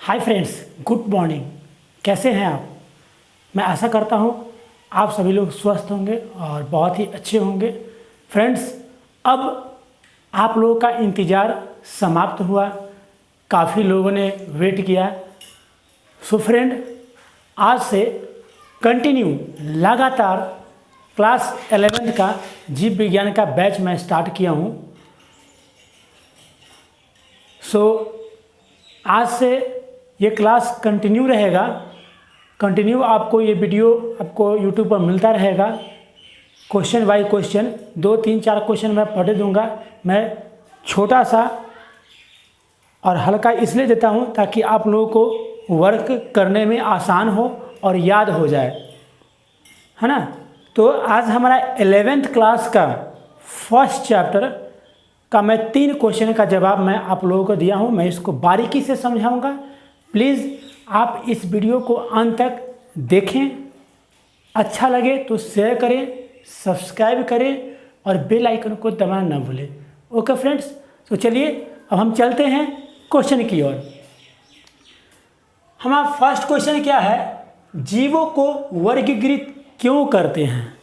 Hi friends, good morning. कैसे हैं आप? मैं आशा करता हूँ आप सभी लोग स्वस्थ होंगे और बहुत ही अच्छे होंगे। फ्रेंड्स, अब आप लोगों का इंतज़ार समाप्त हुआ। काफ़ी लोगों ने वेट किया। सो फ्रेंड, आज से कंटिन्यू लगातार क्लास 11th का जीव विज्ञान का बैच मैं स्टार्ट किया हूँ। सो आज से ये क्लास कंटिन्यू रहेगा। कंटिन्यू आपको ये वीडियो आपको यूट्यूब पर मिलता रहेगा। क्वेश्चन बाय क्वेश्चन 2, 3, 4 क्वेश्चन मैं पढ़ दूंगा। मैं छोटा सा और हल्का इसलिए देता हूँ ताकि आप लोगों को वर्क करने में आसान हो और याद हो जाए, है ना। तो आज हमारा 11th क्लास का फर्स्ट चैप्टर का मैं 3 क्वेश्चन का जवाब मैं आप लोगों को दिया हूँ। मैं इसको बारीकी से समझाऊंगा। प्लीज़ आप इस वीडियो को अंत तक देखें। अच्छा लगे तो शेयर करें, सब्सक्राइब करें और बेल आइकन को दबाना ना भूलें। ओके फ्रेंड्स, तो चलिए अब हम चलते हैं क्वेश्चन की ओर। हमारा फर्स्ट क्वेश्चन क्या है? जीवों को वर्गीकृत क्यों करते हैं?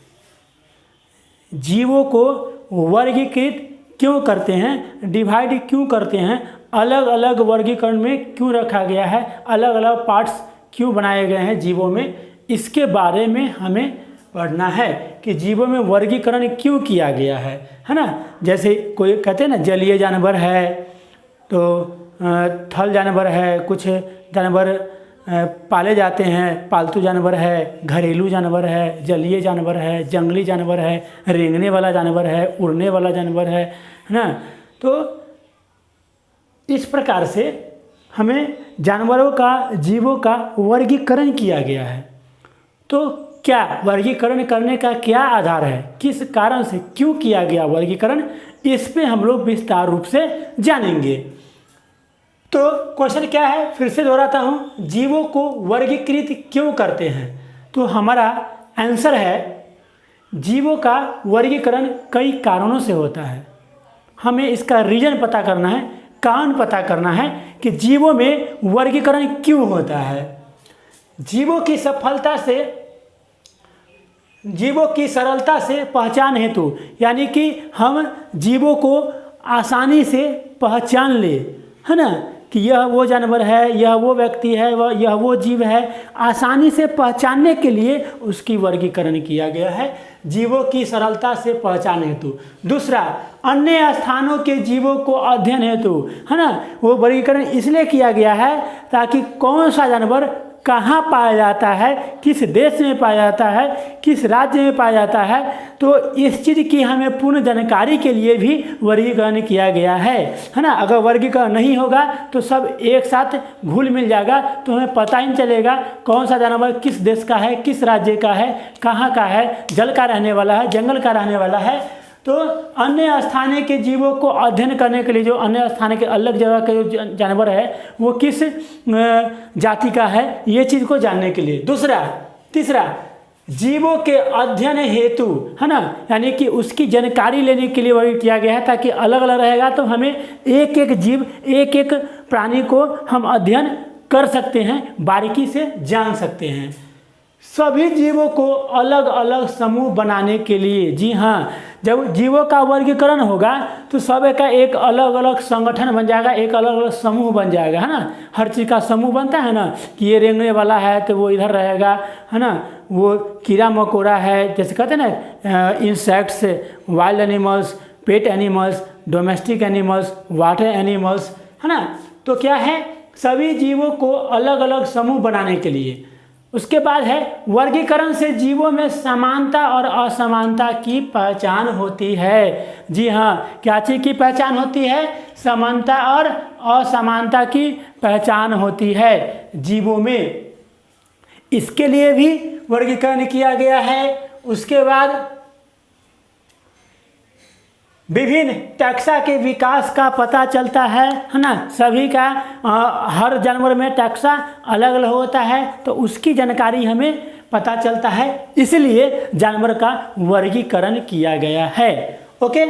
जीवों को वर्गीकृत क्यों करते हैं? डिवाइड क्यों करते हैं? अलग अलग वर्गीकरण में क्यों रखा गया है? अलग अलग पार्ट्स क्यों बनाए गए हैं जीवों में? इसके बारे में हमें पढ़ना है कि जीवों में वर्गीकरण क्यों किया गया है ना। जैसे कोई कहते हैं ना जलीय जानवर है, तो थल जानवर है, कुछ जानवर पाले जाते हैं, पालतू जानवर है, घरेलू जानवर है, जलीय जानवर है, जंगली जानवर है, रेंगने वाला जानवर है, उड़ने वाला जानवर है ना। तो इस प्रकार से हमें जानवरों का, जीवों का वर्गीकरण किया गया है। तो क्या वर्गीकरण करने का क्या आधार है? किस कारण से क्यों किया गया वर्गीकरण? इस पे हम लोग विस्तार रूप से जानेंगे। तो क्वेश्चन क्या है, फिर से दोहराता हूँ, जीवों को वर्गीकृत क्यों करते हैं? तो हमारा आंसर है, जीवों का वर्गीकरण कई कारणों से होता है। हमें इसका रीजन पता करना है, कारण पता करना है कि जीवों में वर्गीकरण क्यों होता है। जीवों की सफलता से, जीवों की सरलता से पहचान हेतु, यानी कि हम जीवों को आसानी से पहचान ले, है ना, कि यह वो जानवर है, यह वो व्यक्ति है, यह वो जीव है। आसानी से पहचानने के लिए उसकी वर्गीकरण किया गया है, जीवों की सरलता से पहचान हेतु। दूसरा, अन्य स्थानों के जीवों को अध्ययन हेतु, है ना, वो वर्गीकरण इसलिए किया गया है ताकि कौन सा जानवर कहाँ पाया जाता है, किस देश में पाया जाता है, किस राज्य में पाया जाता है, तो इस चीज़ की हमें पूर्ण जानकारी के लिए भी वर्गीकरण किया गया है ना। अगर वर्गीकरण नहीं होगा तो सब एक साथ घुल मिल जाएगा, तो हमें पता ही नहीं चलेगा कौन सा जानवर किस देश का है, किस राज्य का है, कहाँ का है, जल का रहने वाला है, जंगल का रहने वाला है। तो अन्य स्थानीय के जीवों को अध्ययन करने के लिए, जो अन्य स्थानीय के अलग जगह के जो जानवर है वो किस जाति का है, ये चीज़ को जानने के लिए। तीसरा, जीवों के अध्ययन हेतु, है ना, यानी कि उसकी जानकारी लेने के लिए वर्गीकृत किया गया है, ताकि अलग अलग रहेगा तो हमें एक एक जीव, एक एक प्राणी को हम अध्ययन कर सकते हैं, बारीकी से जान सकते हैं। सभी जीवों को अलग अलग समूह बनाने के लिए, जी हाँ, जब जीवों का वर्गीकरण होगा तो सब का एक अलग अलग संगठन बन जाएगा, एक अलग अलग समूह बन जाएगा, है ना। हर चीज़ का समूह बनता है ना, कि ये रेंगने वाला है तो वो इधर रहेगा, है ना, वो कीड़ा मकोड़ा है, जैसे कहते हैं ना, insects, wild animals, pet animals, domestic animals, water animals, है ना। तो क्या है, सभी जीवों को अलग अलग समूह बनाने के लिए। उसके बाद है, वर्गीकरण से जीवों में समानता और असमानता की पहचान होती है। जी हाँ, क्या चीज़ की पहचान होती है? समानता और असमानता की पहचान होती है जीवों में। इसके लिए भी वर्गीकरण किया गया है। उसके बाद विभिन्न टैक्सा के विकास का पता चलता है ना। सभी का हर जानवर में टैक्सा अलग अलग होता है, तो उसकी जानकारी हमें पता चलता है, इसलिए जानवर का वर्गीकरण किया गया है। ओके,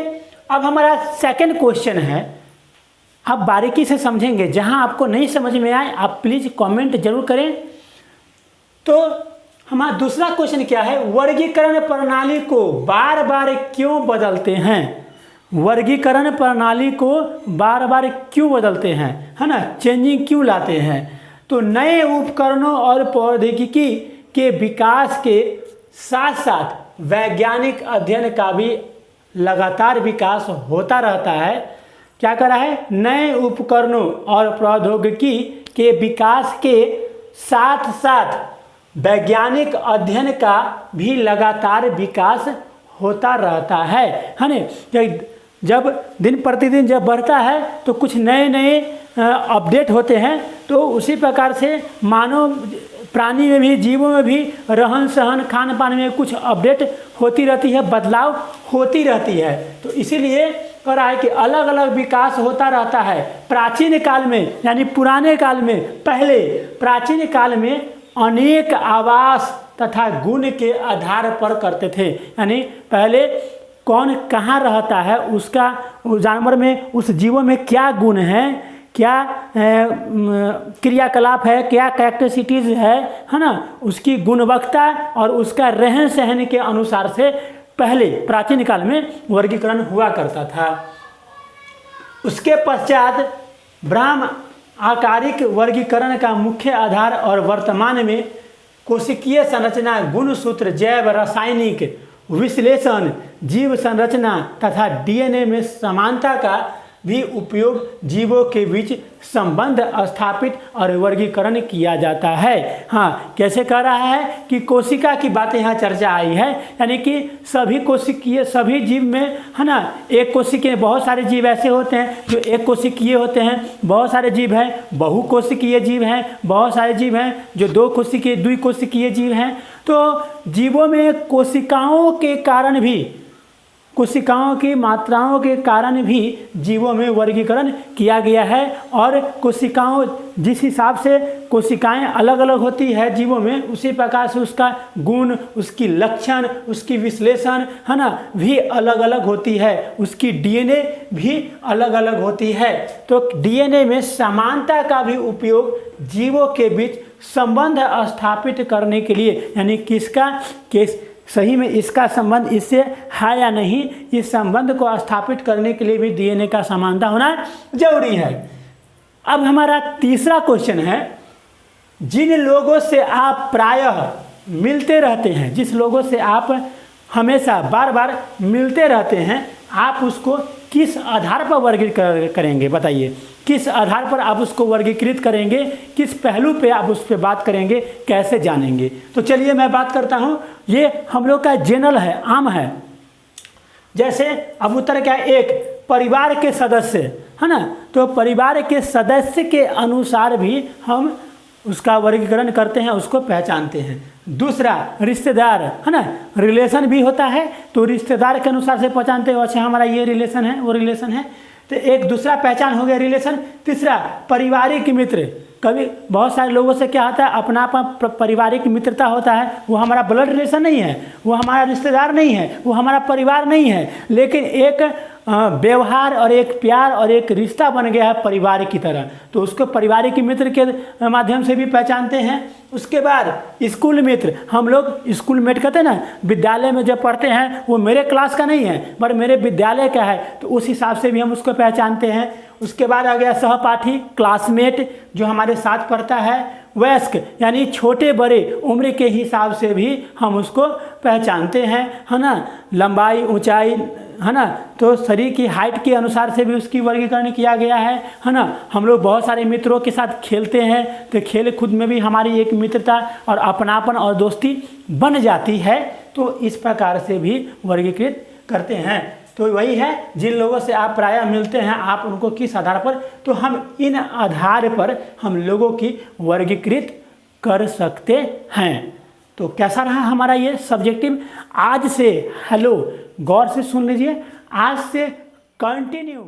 अब हमारा सेकंड क्वेश्चन है, आप बारीकी से समझेंगे। जहाँ आपको नहीं समझ में आए आप प्लीज़ कमेंट जरूर करें। तो हमारा दूसरा क्वेश्चन क्या है, वर्गीकरण प्रणाली को बार बार क्यों बदलते हैं? वर्गीकरण प्रणाली को बार बार क्यों बदलते हैं, है ना, चेंजिंग क्यों लाते हैं? तो नए उपकरणों और प्रौद्योगिकी के विकास के साथ साथ वैज्ञानिक अध्ययन का भी लगातार विकास होता रहता है। क्या कर रहा है? नए उपकरणों और प्रौद्योगिकी के विकास के साथ साथ वैज्ञानिक अध्ययन का भी लगातार विकास होता रहता है ना। जब दिन प्रतिदिन जब बढ़ता है तो कुछ नए नए अपडेट होते हैं। तो उसी प्रकार से मानव प्राणी में भी, जीवों में भी रहन सहन खान पान में कुछ अपडेट होती रहती है, बदलाव होती रहती है। तो इसीलिए कह रहा है कि अलग अलग विकास होता रहता है। प्राचीन काल में यानी पुराने काल में, पहले प्राचीन काल में अनेक आवास तथा गुण के आधार पर करते थे। यानी पहले कौन कहाँ रहता है, उसका उस जानवर में, उस जीवों में क्या गुण है, क्या क्रियाकलाप है, क्या कैरेक्टरिस्टिक्स है ना, उसकी गुणवत्ता और उसका रहन सहन के अनुसार से पहले प्राचीन काल में वर्गीकरण हुआ करता था। उसके पश्चात ब्रह्म आकारिक वर्गीकरण का मुख्य आधार और वर्तमान में कोशिकीय संरचना, गुणसूत्र, जैव रासायनिक विश्लेषण, जीव संरचना तथा डीएनए में समानता का भी उपयोग जीवों के बीच संबंध स्थापित और वर्गीकरण किया जाता है। हाँ, कैसे कह रहा है कि कोशिका की बातें यहाँ चर्चा आई है, यानी कि सभी कोशिकीय, सभी जीव में, है ना, एक कोशिकीय, बहुत सारे जीव ऐसे होते हैं जो एक कोशिकीय होते हैं, बहुत सारे जीव हैं बहुकोशिकीय जीव हैं, बहुत सारे जीव हैं जो दो कोशिकीय, द्विकोशिकीय जीव हैं। तो जीवों में कोशिकाओं के कारण भी, कोशिकाओं की मात्राओं के कारण भी जीवों में वर्गीकरण किया गया है। और कोशिकाओं, जिस हिसाब से कोशिकाएं अलग अलग होती है जीवों में, उसी प्रकार से उसका गुण, उसकी लक्षण, उसकी विश्लेषण, है ना, भी अलग अलग होती है। उसकी डीएनए भी अलग अलग होती है। तो डीएनए में समानता का भी उपयोग जीवों के बीच संबंध स्थापित करने के लिए, यानी किसका किस सही में इसका संबंध इससे है या नहीं, इस संबंध को स्थापित करने के लिए भी डीएनए का समानता होना जरूरी है। अब हमारा तीसरा क्वेश्चन है, जिन लोगों से आप प्रायः मिलते रहते हैं, जिस लोगों से आप हमेशा बार बार मिलते रहते हैं, आप उसको किस आधार पर वर्गीकृत करेंगे? बताइए, किस आधार पर आप उसको वर्गीकृत करेंगे, किस पहलू पे आप उस पर बात करेंगे, कैसे जानेंगे? तो चलिए मैं बात करता हूँ। ये हम लोग का जनरल है, आम है। जैसे अब उत्तर क्या है, एक परिवार के सदस्य, है ना, तो परिवार के सदस्य के अनुसार भी हम उसका वर्गीकरण करते हैं, उसको पहचानते हैं। दूसरा रिश्तेदार, है ना, रिलेशन भी होता है, तो रिश्तेदार के अनुसार से पहचानते हो, अच्छा हमारा ये रिलेशन है, वो रिलेशन है, तो एक दूसरा पहचान हो गया रिलेशन। तीसरा पारिवारिक मित्र, कभी बहुत सारे लोगों से क्या होता है, अपनापन पारिवारिक मित्रता होता है, वो हमारा ब्लड रिलेशन नहीं है, वो हमारा रिश्तेदार नहीं है, वो हमारा परिवार नहीं है, लेकिन एक व्यवहार और एक प्यार और एक रिश्ता बन गया है परिवार की तरह, तो उसको पारिवारिक मित्र के माध्यम से भी पहचानते हैं। उसके बाद स्कूल मित्र, हम लोग स्कूल मेट कहते हैं ना, विद्यालय में जब पढ़ते हैं, वो मेरे क्लास का नहीं है पर मेरे विद्यालय का है, तो उस हिसाब से भी हम उसको पहचानते हैं। उसके बाद आ गया सहपाठी, क्लासमेट, जो हमारे साथ पढ़ता है। वयस्क यानी छोटे बड़े उम्र के हिसाब से भी हम उसको पहचानते हैं, है ना, लंबाई ऊंचाई, है ना, तो शरीर की हाइट के अनुसार से भी उसकी वर्गीकरण किया गया है ना। हम लोग बहुत सारे मित्रों के साथ खेलते हैं, तो खेल खुद में भी हमारी एक मित्रता और अपनापन और दोस्ती बन जाती है, तो इस प्रकार से भी वर्गीकृत करते हैं। तो वही है, जिन लोगों से आप प्रायः मिलते हैं, आप उनको किस आधार पर, तो हम इन आधार पर हम लोगों की वर्गीकृत कर सकते हैं। तो कैसा रहा हमारा ये सब्जेक्टिव? आज से हेलो, गौर से सुन लीजिए, आज से कंटिन्यू